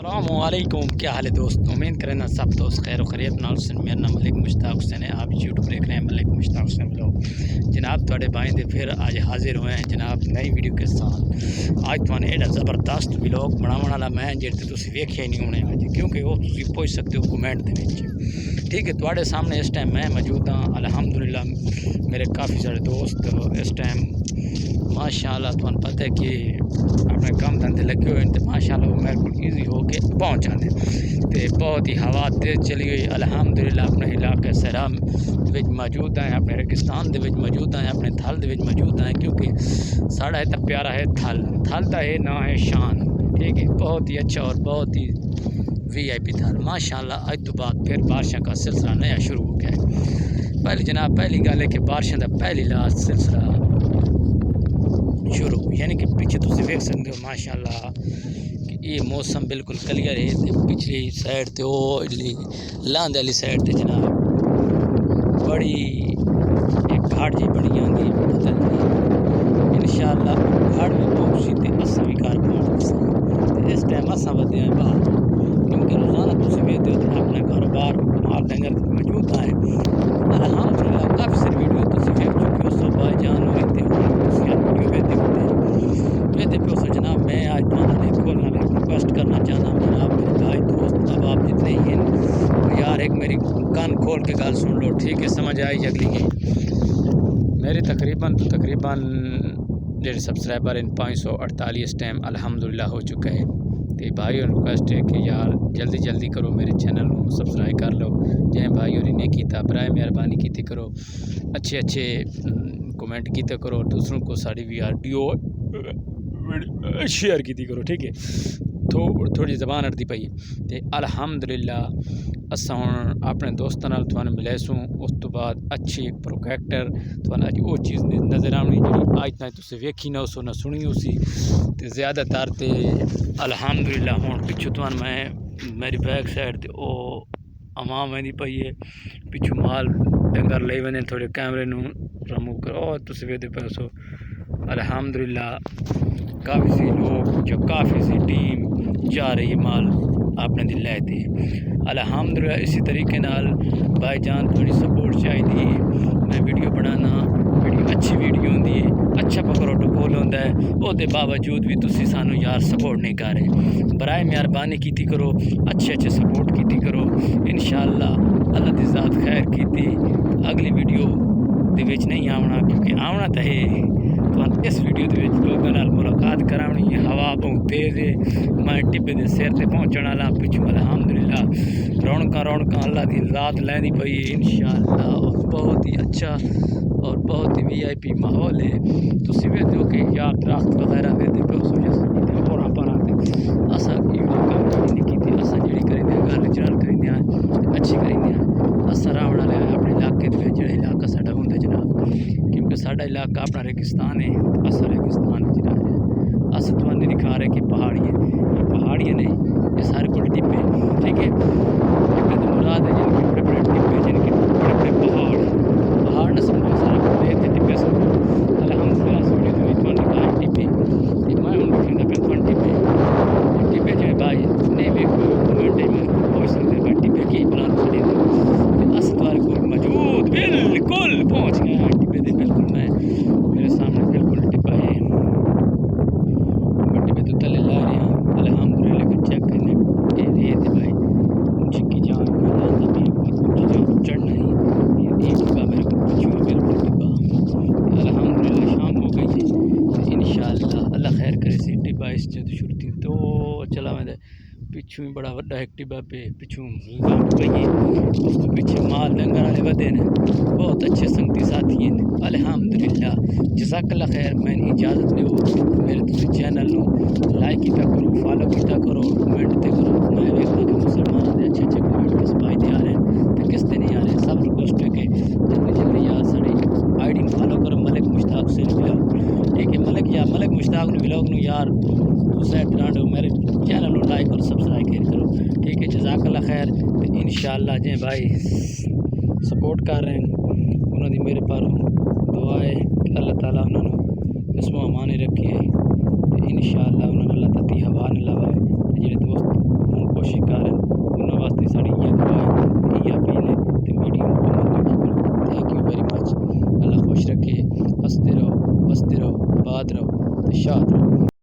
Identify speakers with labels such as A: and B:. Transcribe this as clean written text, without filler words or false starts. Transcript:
A: अस्सलामुअलैकुम, क्या हाल है दोस्त। उम्मीद करें ना सब दोस्त खैर खैरियत नाल सन। मेरा नाम मलिक मुश्ताक हुसैन है। आप यूट्यूब देख रहे हैं मलिक मुश्ताक हुसैन ब्लॉग। जनाब थोड़े भाई दे फिर आज हाजिर हुए हैं जनाब नई वीडियो के साथ। आज तुहाने एडा ज़बरदस्त ब्लॉग बनाने वाला मैं जेह्ड़े तुसीं वेखे नहीं होने अज, क्योंकि वो तुसीं पुछ सकते हो कमेंट दे विच। ठीक है, तुहाडे सामने इस टाइम मैं मौजूद हाँ। अल्हम्दुलिल्लाह मेरे काफ़ी सारे दोस्त इस टाइम माशाअल्लाह तुहानू पता है कि अपने काम धंधे लगे हुए हैं, माशाअल्लाह वो मेरे को ईजी हो के पहुँच जाते। तो बहुत ही हवा तेज़ चली गई। अल्हम्दुलिल्लाह अपने इलाके सैरा विच मौजूद हैं, अपने रेगिस्तान दे विच मौजूद हैं, अपने थल दे विच मौजूद हैं, क्योंकि साढ़ा इतना प्यारा है थल। थल का ये ना है शान। ठीक है, बहुत ही अच्छा और बहुत ही VIP थल माशाअल्लाह। आज तो बाद फिर बारिशों का सिलसिला नया शुरू हो गया है। पहले जनाब पहली गल है कि बारिशों का पहली लास्ट सिलसिला शुरू, यानी कि पीछे तुम देख सकते हो माशाअल्लाह कि ये मौसम बिल्कुल क्लियर है। ते पिछली साइड तो लांदे वाली साइड ते जनाब बड़ी एक घाट जी बनी आती इंशाअल्लाह। घाट में पहुंची तो असा भी घर पहुँच इस टाइम असा वधे हैं बाहर, क्योंकि रोज़ाना तुम वेखते हो तो अपने कारोबार माल डंगर मौजूद है। अल्हम्दुलिल्लाह काफ़ी सारी वीडियो तुम वेख चुके हो। सो भाई जान हुए वीडियो वेखते होते पे उस जनाब मैं आज तुम्हारा खोलना रिक्वेस्ट करना चाहता हूँ जनाब मेरे भाई दोस्त अब आप जितने ही हैं यार, एक मेरी कान खोल के गल सुन लो। ठीक है, समझ आई अगली की मेरी तकरीबन जो सब्सक्राइबर इन 548 टाइम अल्हम्दुलिल्लाह हो चुका है। तो भाई और रिक्वेस्ट है कि यार जल्दी जल्दी करो मेरे चैनल को सब्सक्राइब कर लो। जै भाई और इन्हें किया बराए मेहरबानी की करो, अच्छे अच्छे कमेंट किया करो और दूसरों को साड़ी वीडियो शेयर की करो। ठीक है, थोड़ी जबान अड़ती पई तो अल्हम्दुलिल्लाह असा हुण अपने दोस्तों नाल तुहानू मिलेसूँ। उस तो बाद अच्छी एक प्रोजेक्टर तुहानू अज वो चीज़ नज़र आनी जी अज तक तुम वेखी ना उस ना सुनी उसी तो ज़्यादातर तो अल्हम्दुलिल्लाह हुण पिछू तुहानू मैं मेरी बैक साइड ते ओ आवाम वेंदी पई है, पिछू माल डंगर ले वेंदे थोड़े कैमरे नू रिमूव करो तुम वेखदे पे सो। अल्हम्दुलिल्लाह काफ़ी सी लोग जो काफ़ी सी टीम जा रही है माल अपने दिल लेते हैं। अल्हम्दुलिल्लाह इसी तरीके नाल भाईजान थोड़ी सपोर्ट चाहिए। मैं वीडियो बनाना वीडियो अच्छी वीडियो होंदी है, अच्छा प्रोटोकॉल होंदा है, उसके बावजूद भी तुसी सानू यार सपोर्ट नहीं कर रहे। बराए मेहरबानी की करो, अच्छे अच्छे सपोर्ट की करो। इंशाअल्लाह अल्लाह दी ज़ात खैर की अगली वीडियो दे विच नहीं आवना, क्योंकि आवना तो है तो इस वीडियो के लोगों नाल मुलाकात करानी है। हवा बहुत तेज़ है, मैं टिब्बे के सिर से पहुँचने वाला पिछू अल्हम्दुलिल्लाह रौनक अल्लाह की रात लैंदी पई है इंशाअल्लाह। और बहुत ही अच्छा और बहुत ही VIP माहौल है। तुम वेखते हो कि यार दरख्त वगैरह वेखते पे होर पर असा असा जी करेंगे गल जल करेंगे अच्छी करेंगे असा रावण वाले अपने इलाके जो इलाका साडा होंदा जनाब, क्योंकि साडा इलाका अपना रेगिस्तान है। असा रेगिस्तान जनाब अस तुहानू दिखा रहे कि पहाड़ी है, ये पहाड़ी है नहीं, ये सारे को टिब्बे। ठीक है, टिब्बे तो मुराद है जिनके बड़े बड़े टिब्बे, जिनके बड़े बड़े पहाड़ न समझो सारा कुछ टिब्बे समझो। अल्हम्दुलिल्लाह सोने तो तुहानू दिखाए टिब्बे मैं हूँ दिखाता पे तुहानू टिब्बे जो भाई नहीं वेखो कमेंट में पहुँच सकते हैं टिब्बे की प्लान खड़ी अस तुम्हारे को मौजूद बिल्कुल पहुँच गए हैं टिब्बे दे बिल्कुल। मैं मेरे सामने बिल्कुल टिब्बा है, टिब्बे तो तले ला रहे हैं अल्हम्दुलिल्लाह। लेकिन चेक करने ये भाई ऊँची की जान लाता भी बहुत ऊँची जान चढ़ना ही ये टिब्बा मेरे को पूछो बिल्कुल टिब्बा। अल्हम्दुलिल्लाह शाम हो गई है इंशाअल्लाह अल्लाह खैर करे सी टिब्बा इस जद शुरती तो चला मैं पिछू ही बड़ा वड्डा एक टिब्बा पे पिछू पई उस तो पीछे माल डंगर वाले वधे ने बहुत अच्छे संगती साथी हैं अल्हम्दुलिल्लाह। जज़ाकल्लाह खैर। मैंने इजाज़त दो मेरे तुम चैनल को लाइक किया करो, फॉलो किया करो, कमेंट ते करो। मैं वेखता कि मुसलमान के अच्छे अच्छे कमेंट किस पाई आ रहे हैं तो किस नहीं आ रहे। सब रिक्वेस्ट है कि जल्दी जल्दी यार साड़ी ID फॉलो करो मलिक मुश्ताक से ब्लॉग। ठीक है, मलिक मुश्ताक ब्लॉग न यार मेरे चैनल को लाइक और सब्सक्राइब करो। ठीक है, जज़ाकल्लाह खैर। तो इंशाअल्लाह जे भाई सपोर्ट कर रहे हैं उन्होंने मेरे पर दुआ है कि अल्लाह ताला उन्होंने इसमें अमाने रखे तो इंशाअल्लाह उन्होंने अल्लाह तती हवा न लवाए। जो दोस्त آباد رہو تے شاد رہو.